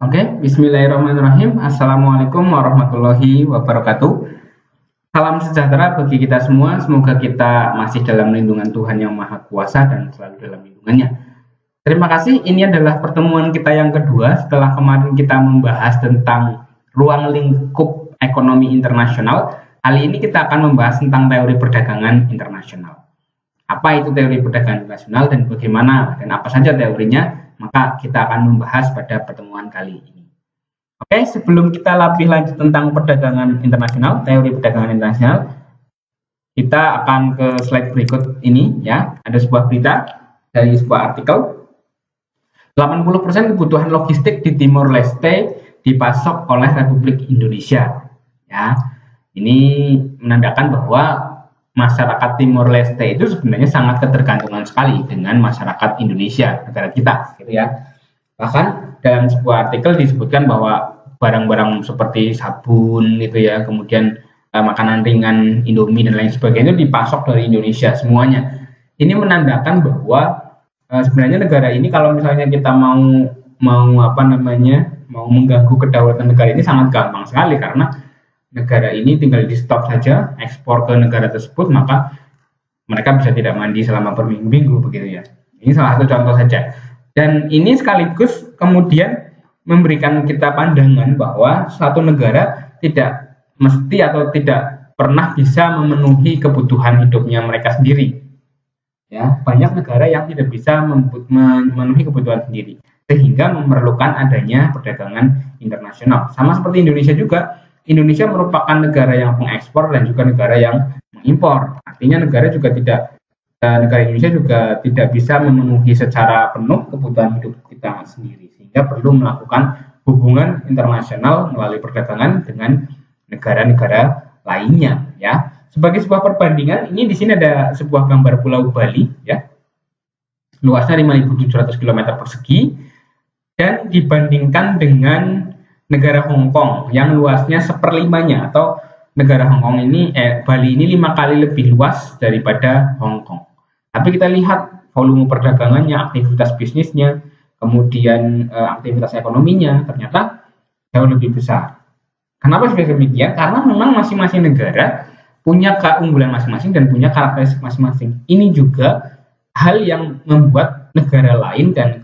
Oke, bismillahirrahmanirrahim. Assalamualaikum warahmatullahi wabarakatuh. Salam sejahtera bagi kita semua. Semoga kita masih dalam lindungan Tuhan Yang Maha Kuasa dan selalu dalam lindungannya. Terima kasih. Ini adalah pertemuan kita yang kedua setelah kemarin kita membahas tentang ruang lingkup ekonomi internasional. Kali ini kita akan membahas tentang teori perdagangan internasional. Apa itu teori perdagangan internasional dan bagaimana dan apa saja teorinya? Maka kita akan membahas pada pertemuan kali ini. Oke, sebelum kita lebih lanjut tentang perdagangan internasional, teori perdagangan internasional, kita akan ke slide berikut ini ya. Ada sebuah berita dari sebuah artikel. 80% kebutuhan logistik di Timor Leste dipasok oleh Republik Indonesia. Ya. Ini menandakan bahwa masyarakat Timor Leste itu sebenarnya sangat ketergantungan sekali dengan masyarakat Indonesia, negara kita, gitu ya. Bahkan dalam sebuah artikel disebutkan bahwa barang-barang seperti sabun itu ya, kemudian makanan ringan, Indomie dan lain sebagainya itu dipasok dari Indonesia semuanya. Ini menandakan bahwa sebenarnya negara ini kalau misalnya kita mau mengganggu kedaulatan negara ini sangat gampang sekali, karena negara ini tinggal di stop saja ekspor ke negara tersebut, maka mereka bisa tidak mandi selama berminggu-minggu begitu ya. Ini salah satu contoh saja. Dan ini sekaligus kemudian memberikan kita pandangan bahwa suatu negara tidak mesti atau tidak pernah bisa memenuhi kebutuhan hidupnya mereka sendiri. Ya, banyak negara yang tidak bisa memenuhi kebutuhan sendiri, sehingga memerlukan adanya perdagangan internasional. Sama seperti Indonesia juga. Indonesia merupakan negara yang mengekspor dan juga negara yang mengimpor. Artinya negara Indonesia juga tidak bisa memenuhi secara penuh kebutuhan hidup kita sendiri, sehingga perlu melakukan hubungan internasional melalui perdagangan dengan negara-negara lainnya. Ya, sebagai sebuah perbandingan, ini di sini ada sebuah gambar Pulau Bali, ya, luasnya 5.700 km persegi, dan dibandingkan dengan negara Hong Kong yang luasnya seperlimanya, atau negara Hong Kong ini Bali ini 5 kali lebih luas daripada Hong Kong. Tapi kita lihat volume perdagangannya, aktivitas bisnisnya, kemudian aktivitas ekonominya ternyata jauh lebih besar. Kenapa seperti demikian? Karena memang masing-masing negara punya keunggulan masing-masing dan punya karakteristik masing-masing. Ini juga hal yang membuat negara lain dan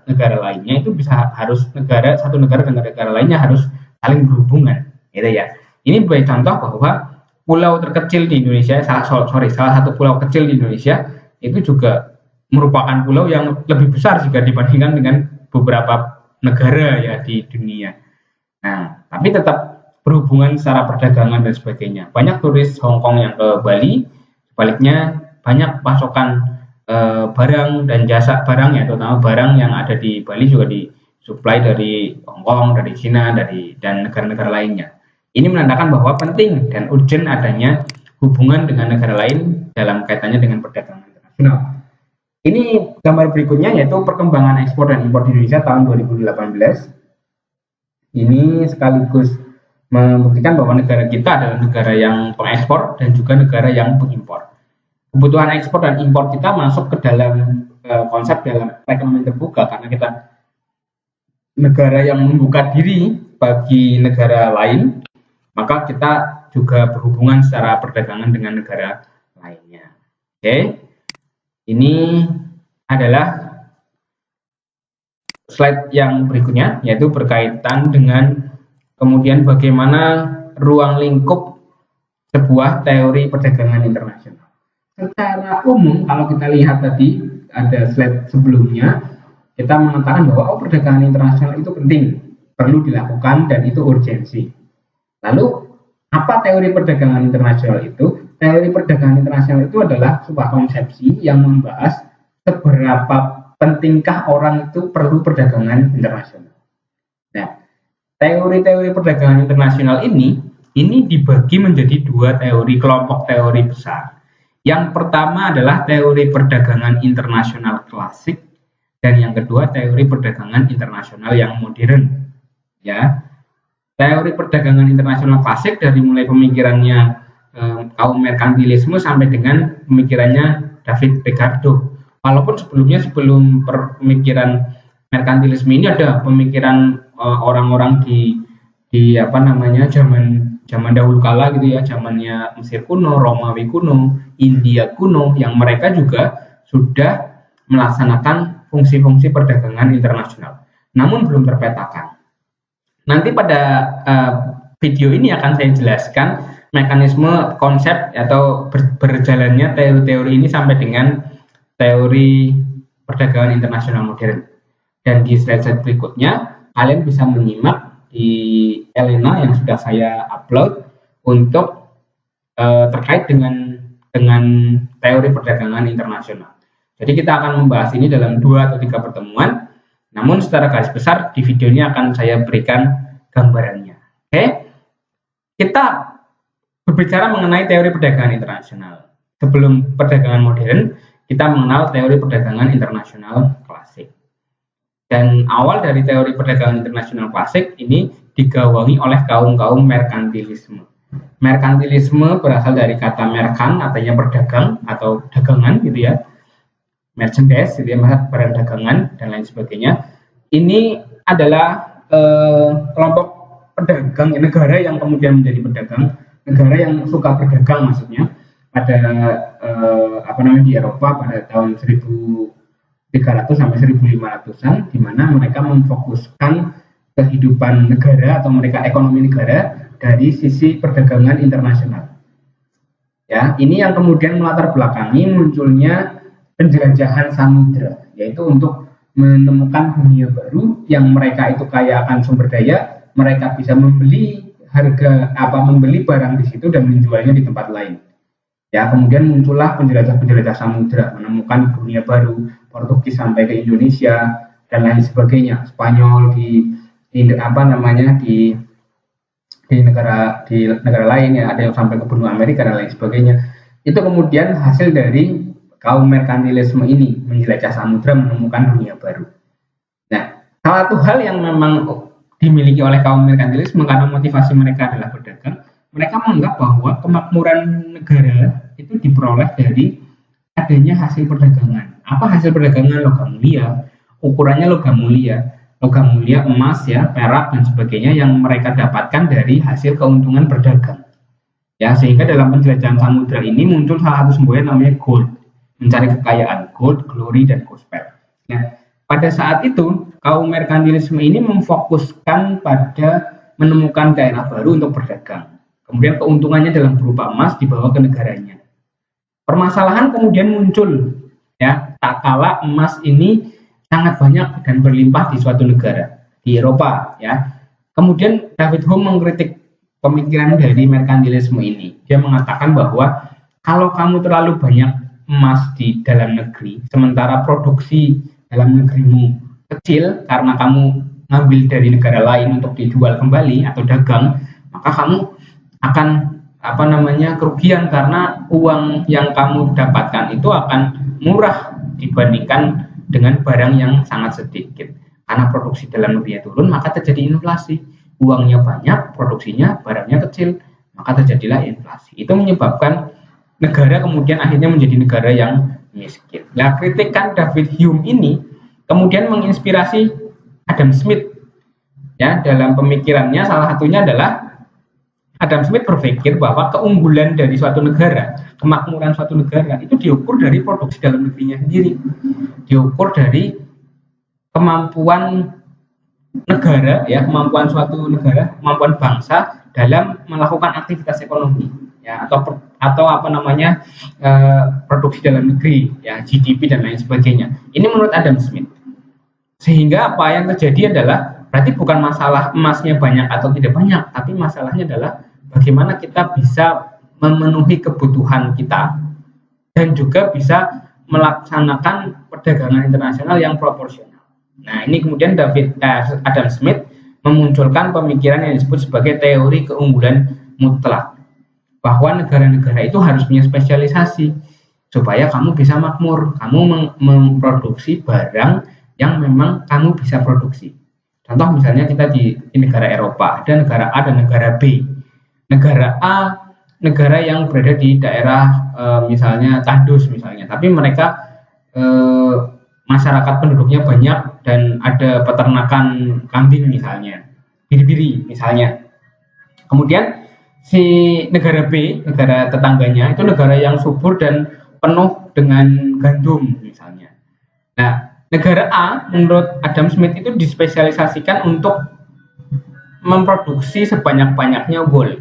negara lainnya itu satu negara dengan negara lainnya harus saling berhubungan, gitu ya. Ini sebagai contoh bahwa pulau terkecil di Indonesia, salah satu pulau kecil di Indonesia itu juga merupakan pulau yang lebih besar jika dibandingkan dengan beberapa negara ya di dunia. Nah, tapi tetap berhubungan secara perdagangan dan sebagainya. Banyak turis Hong Kong yang ke Bali, sebaliknya banyak pasokan barang dan jasa barang ya, terutama barang yang ada di Bali juga disuplai dari Hong Kong, dari Cina, dan negara-negara lainnya. Ini menandakan bahwa penting dan urgent adanya hubungan dengan negara lain dalam kaitannya dengan perdagangan internasional. Ini gambar berikutnya yaitu perkembangan ekspor dan impor di Indonesia tahun 2018. Ini sekaligus membuktikan bahwa negara kita adalah negara yang pengekspor dan juga negara yang pengimpor. Kebutuhan ekspor dan impor kita masuk ke dalam konsep dalam perekonomian terbuka, karena kita negara yang membuka diri bagi negara lain, maka kita juga berhubungan secara perdagangan dengan negara lainnya. Oke, ini adalah slide yang berikutnya, yaitu berkaitan dengan kemudian bagaimana ruang lingkup sebuah teori perdagangan internasional. Secara umum, kalau kita lihat tadi ada slide sebelumnya, kita mengatakan bahwa perdagangan internasional itu penting, perlu dilakukan dan itu urgensi. Lalu apa teori perdagangan internasional itu? Teori perdagangan internasional itu adalah sebuah konsepsi yang membahas seberapa pentingkah orang itu perlu perdagangan internasional. Nah, teori-teori perdagangan internasional ini dibagi menjadi dua kelompok teori besar. Yang pertama adalah teori perdagangan internasional klasik, dan yang kedua teori perdagangan internasional yang modern. Ya, teori perdagangan internasional klasik dari mulai pemikirannya kaum merkantilisme sampai dengan pemikirannya David Ricardo. Walaupun sebelum pemikiran merkantilisme ini ada pemikiran orang-orang di apa namanya zaman dahulu kala gitu ya, zamannya Mesir kuno, Romawi kuno, India kuno, yang mereka juga sudah melaksanakan fungsi-fungsi perdagangan internasional, namun belum terpetakan. Nanti pada video ini akan saya jelaskan mekanisme konsep atau berjalannya teori-teori ini sampai dengan teori perdagangan internasional modern. Dan di slide berikutnya kalian bisa menyimak di Elena yang sudah saya upload untuk terkait dengan teori perdagangan internasional. Jadi kita akan membahas ini dalam 2 atau 3 pertemuan. Namun secara garis besar di video ini akan saya berikan gambarannya. Oke. Kita berbicara mengenai teori perdagangan internasional. Sebelum perdagangan modern, kita mengenal teori perdagangan internasional klasik. Dan awal dari teori perdagangan internasional klasik ini digawangi oleh kaum-kaum merkantilisme. Merkantilisme berasal dari kata merkan, artinya berdagang atau dagangan gitu ya. Merchandise, gitu ya, barang dagangan dan lain sebagainya. Ini adalah kelompok pedagang negara yang kemudian menjadi pedagang, negara yang suka berdagang maksudnya pada di Eropa pada tahun 1300 sampai 1500-an, di mana mereka memfokuskan kehidupan negara atau mereka ekonomi negara dari sisi perdagangan internasional. Ya, ini yang kemudian melatar belakangi munculnya penjelajahan samudra, yaitu untuk menemukan dunia baru yang mereka itu kaya akan sumber daya, mereka bisa membeli membeli barang di situ dan menjualnya di tempat lain. Ya, kemudian muncullah penjelajah-penjelajah samudra, menemukan dunia baru, Portugis sampai ke Indonesia dan lain sebagainya, Spanyol di negara lain ya, ada yang sampai ke benua Amerika dan lain sebagainya. Itu kemudian hasil dari kaum merkantilisme ini menjelajah samudra, menemukan dunia baru. Nah, salah satu hal yang memang dimiliki oleh kaum merkantilisme karena motivasi mereka adalah berdagang, mereka menganggap bahwa kemakmuran negara itu diperoleh dari adanya hasil perdagangan. Apa hasil perdagangan? Logam mulia, ukurannya logam mulia emas ya, perak dan sebagainya yang mereka dapatkan dari hasil keuntungan berdagang. Ya, sehingga dalam penjelajahan samudra ini muncul salah satu semboyan namanya gold, mencari kekayaan, gold, glory dan gospel. Nah, pada saat itu kaum merkantilisme ini memfokuskan pada menemukan daerah baru untuk berdagang. Kemudian keuntungannya dalam berupa emas dibawa ke negaranya. Permasalahan kemudian muncul, ya, tak kala emas ini sangat banyak dan berlimpah di suatu negara di Eropa, ya. Kemudian David Hume mengkritik pemikiran dari merkantilisme ini. Dia mengatakan bahwa kalau kamu terlalu banyak emas di dalam negeri, sementara produksi dalam negerimu kecil karena kamu ngambil dari negara lain untuk dijual kembali atau dagang, maka kamu akan kerugian karena uang yang kamu dapatkan itu akan murah dibandingkan dengan barang yang sangat sedikit. Karena produksi dalam negeri turun, maka terjadi inflasi. Uangnya banyak, produksinya, barangnya kecil, maka terjadilah inflasi. Itu menyebabkan negara kemudian akhirnya menjadi negara yang miskin. Nah, kritikan David Hume ini kemudian menginspirasi Adam Smith. Ya, dalam pemikirannya salah satunya adalah Adam Smith berpikir bahwa keunggulan dari suatu negara, kemakmuran suatu negara itu diukur dari produksi dalam negerinya sendiri, diukur dari kemampuan negara, ya, kemampuan suatu negara, kemampuan bangsa dalam melakukan aktivitas ekonomi, ya, atau produksi dalam negeri, ya, GDP dan lain sebagainya. Ini menurut Adam Smith. Sehingga apa yang terjadi adalah berarti bukan masalah emasnya banyak atau tidak banyak, tapi masalahnya adalah bagaimana kita bisa memenuhi kebutuhan kita dan juga bisa melaksanakan perdagangan internasional yang proporsional. Nah, ini kemudian Adam Smith memunculkan pemikiran yang disebut sebagai teori keunggulan mutlak, bahwa negara-negara itu harus punya spesialisasi supaya kamu bisa makmur, kamu memproduksi barang yang memang kamu bisa produksi. Contoh misalnya kita di negara Eropa, ada negara A dan negara B. Negara A, negara yang berada di daerah misalnya tandus misalnya, tapi mereka masyarakat penduduknya banyak dan ada peternakan kambing misalnya, biri-biri misalnya. Kemudian si negara B, negara tetangganya itu negara yang subur dan penuh dengan gandum misalnya. Nah, negara A menurut Adam Smith itu dispesialisasikan untuk memproduksi sebanyak-banyaknya wool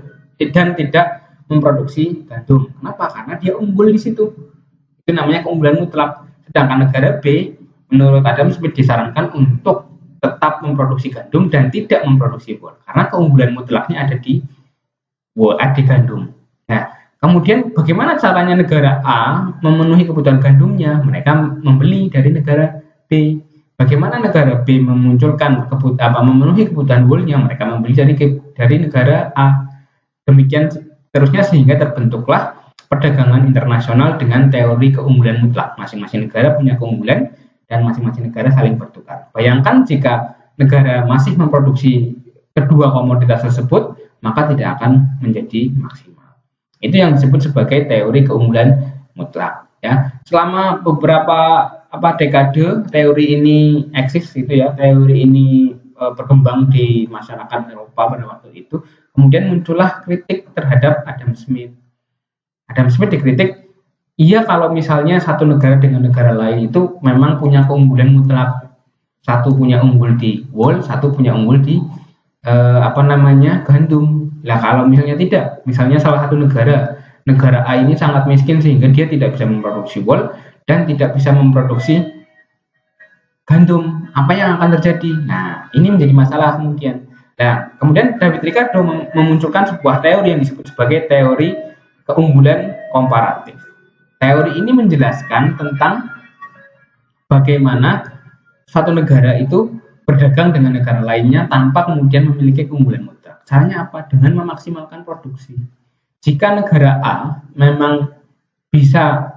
dan tidak memproduksi gandum. Kenapa? Karena dia unggul di situ. Itu namanya keunggulan mutlak. Sedangkan negara B menurut Adam Smith disarankan untuk tetap memproduksi gandum dan tidak memproduksi wool karena keunggulan mutlaknya ada di wool, di gandum. Nah, kemudian bagaimana caranya negara A memenuhi kebutuhan gandumnya? Mereka membeli dari negara B. Bagaimana negara B memunculkan memenuhi kebutuhan woolnya? Mereka membeli dari negara A. Demikian terusnya sehingga terbentuklah perdagangan internasional dengan teori keunggulan mutlak. Masing-masing negara punya keunggulan dan masing-masing negara saling bertukar. Bayangkan jika negara masih memproduksi kedua komoditas tersebut, maka tidak akan menjadi maksimal. Itu yang disebut sebagai teori keunggulan mutlak. Ya, selama beberapa dekade teori ini eksis gitu ya, teori ini berkembang di masyarakat Eropa pada waktu itu. Kemudian muncullah kritik terhadap Adam Smith. Adam Smith dikritik, iya kalau misalnya satu negara dengan negara lain itu memang punya keunggulan mutlak. Satu punya unggul di wool, satu punya unggul di gandum. Lah kalau misalnya tidak, misalnya salah satu negara A ini sangat miskin sehingga dia tidak bisa memproduksi wool dan tidak bisa memproduksi gandum, apa yang akan terjadi? Nah, ini menjadi masalah kemudian. Nah, kemudian David Ricardo memunculkan sebuah teori yang disebut sebagai teori keunggulan komparatif. Teori ini menjelaskan tentang bagaimana suatu negara itu berdagang dengan negara lainnya tanpa kemudian memiliki keunggulan mutlak. Caranya apa? Dengan memaksimalkan produksi. Jika negara A memang bisa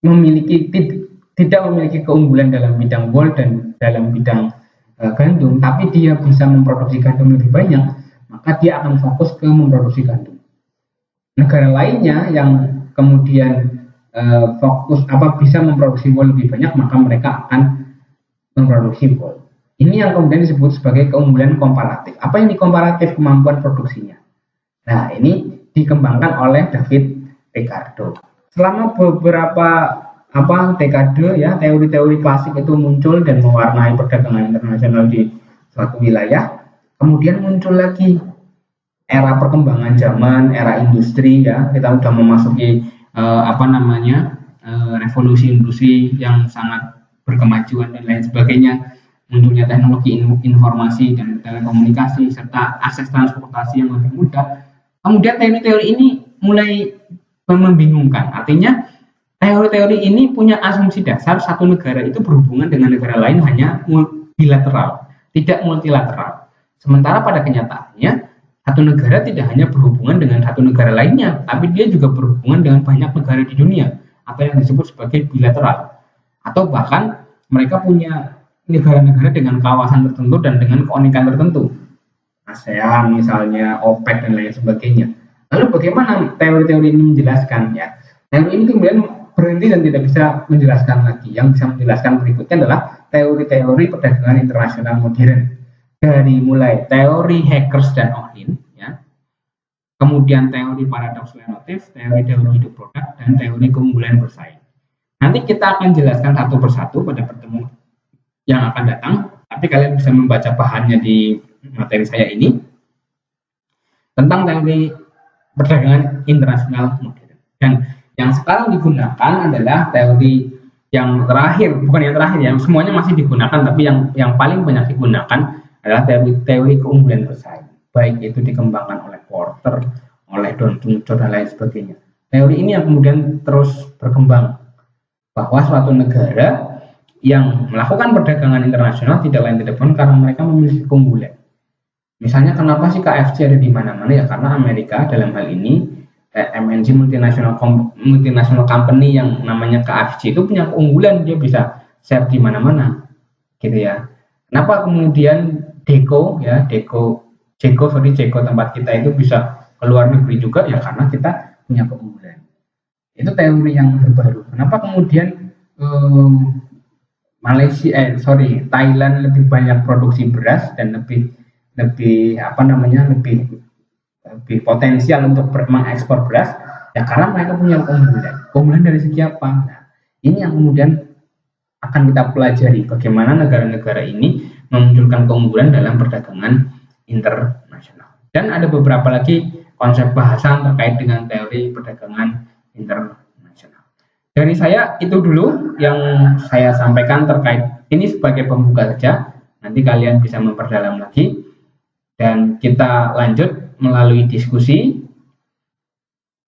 tidak memiliki keunggulan dalam bidang wool dan dalam bidang gandum, tapi dia bisa memproduksi gandum lebih banyak, maka dia akan fokus ke memproduksi gandum. Negara lainnya yang kemudian bisa memproduksi wool lebih banyak, maka mereka akan memproduksi wool. Ini yang kemudian disebut sebagai keunggulan komparatif. Apa yang dikomparatif? Kemampuan produksinya. Nah, ini dikembangkan oleh David Ricardo. Selama beberapa dekade ya, teori-teori klasik itu muncul dan mewarnai perdagangan internasional di suatu wilayah. Kemudian muncul lagi era perkembangan zaman, era industri ya. Kita sudah memasuki revolusi industri yang sangat berkemajuan dan lain sebagainya. Munculnya teknologi informasi dan telekomunikasi serta akses transportasi yang lebih mudah. Kemudian teori-teori ini mulai membingungkan. Artinya teori-teori ini punya asumsi dasar satu negara itu berhubungan dengan negara lain hanya bilateral, tidak multilateral. Sementara pada kenyataannya satu negara tidak hanya berhubungan dengan satu negara lainnya, tapi dia juga berhubungan dengan banyak negara di dunia atau yang disebut sebagai bilateral. Atau bahkan mereka punya negara-negara dengan kawasan tertentu dan dengan keunikan tertentu. ASEAN misalnya, OPEC dan lain sebagainya. Lalu bagaimana teori-teori ini menjelaskan ya? Teori ini kemudian berhenti dan tidak bisa menjelaskan lagi. Yang bisa menjelaskan berikutnya adalah teori-teori perdagangan internasional modern. Dari mulai teori Hackers dan Ohlin, ya, kemudian teori paradoks relatif, teori hidup produk, dan teori keunggulan bersaing. Nanti kita akan jelaskan satu persatu pada pertemuan yang akan datang, tapi kalian bisa membaca bahannya di materi saya ini tentang teori perdagangan internasional modern. Dan yang sekarang digunakan adalah teori yang terakhir, bukan yang terakhir, yang semuanya masih digunakan, tapi yang paling banyak digunakan adalah teori keunggulan bersaing. Baik itu dikembangkan oleh Porter, oleh Don Tunco dan lain sebagainya. Teori ini yang kemudian terus berkembang bahwa suatu negara yang melakukan perdagangan internasional tidak lain tidak bukan karena mereka memiliki keunggulan. Misalnya kenapa sih KFC ada di mana-mana ya, karena Amerika dalam hal ini MNC multinational company yang namanya KFC itu punya keunggulan, dia bisa share di mana-mana gitu ya. Kenapa kemudian Jeko tempat kita itu bisa ke luar negeri juga ya, karena kita punya keunggulan. Itu teori yang terbaru. Kenapa kemudian Thailand lebih banyak produksi beras dan lebih lebih apa namanya lebih potensial untuk mengekspor beras ya karena mereka punya keunggulan dari segi apa? Nah, ini yang kemudian akan kita pelajari bagaimana negara-negara ini memunculkan keunggulan dalam perdagangan internasional. Dan ada beberapa lagi konsep bahasan terkait dengan teori perdagangan internasional. Dari saya itu dulu yang saya sampaikan terkait ini sebagai pembuka saja. Nanti kalian bisa memperdalam lagi dan kita lanjut melalui diskusi.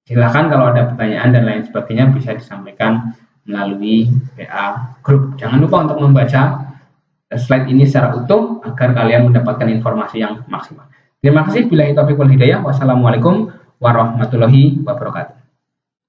Silakan kalau ada pertanyaan dan lain sebagainya bisa disampaikan melalui WA grup. Jangan lupa untuk membaca slide ini secara utuh agar kalian mendapatkan informasi yang maksimal. Terima kasih. Billahi taufiq wal hidayah. Wassalamualaikum warahmatullahi wabarakatuh.